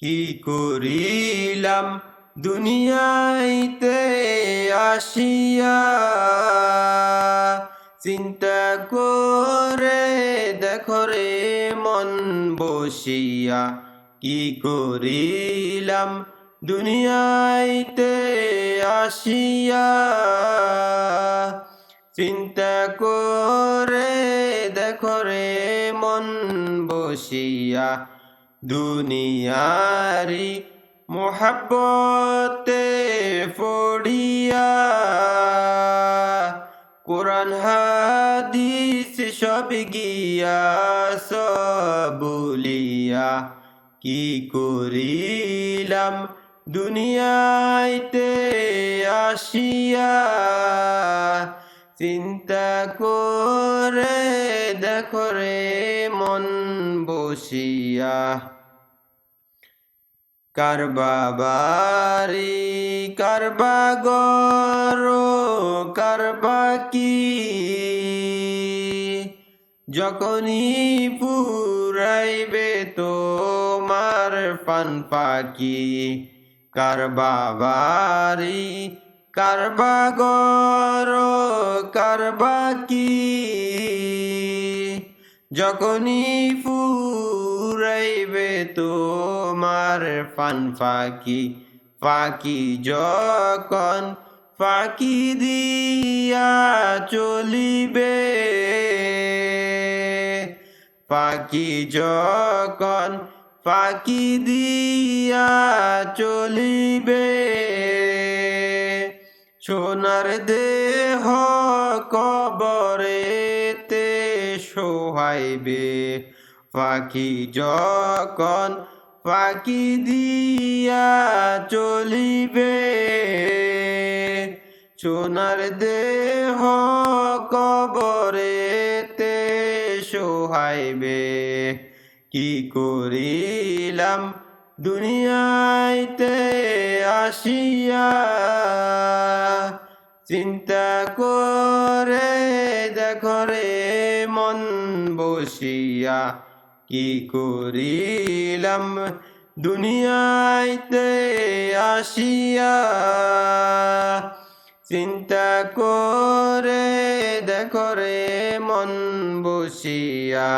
কি করিলাম দুনিয়াইতে আসিয়া, চিন্তা করে দেখো রে মন বসিয়া। কি করিলাম দুনিয়াইতে আসিয়া, চিন্তা করে দেখো রে মন বসিয়া। দুনিয়ারি মোহাব্বতে পড়িয়া, কোরআন হাদিস সব গিয়া বলিয়া। কি করিলাম দুনিয়াইতে আসিয়া, চিন্তা করে দেখো রে মন বসিয়া। কারবা বাড়ি কারবা গর কারবা কি, যখনই পুরাইবে তোমার পান পাকি। কারবা বাড়ি কারবা গর কারবা কি, যখনই ফুরাইবে তোমার পান ফাঁকি। ফাঁকি যখন ফাঁকি দিয়া চলিবে, ফাঁকি যখন ফাঁকি দিয়া চলিবে, সোনার দেহ কবরেতে সোহাইবে। ফাঁকি যখন ফাঁকি দিয়া চলিবে, সোনার দেহ কবরেতে সোহাইবে। কি করিলাম দুনিয়াইতে আসিয়া, চিন্তা করে দেখো রে মন বসিয়া। কি করিলাম দুনিয়াইতে আসিয়া, চিন্তা করে দেখো রে মন বসিয়া।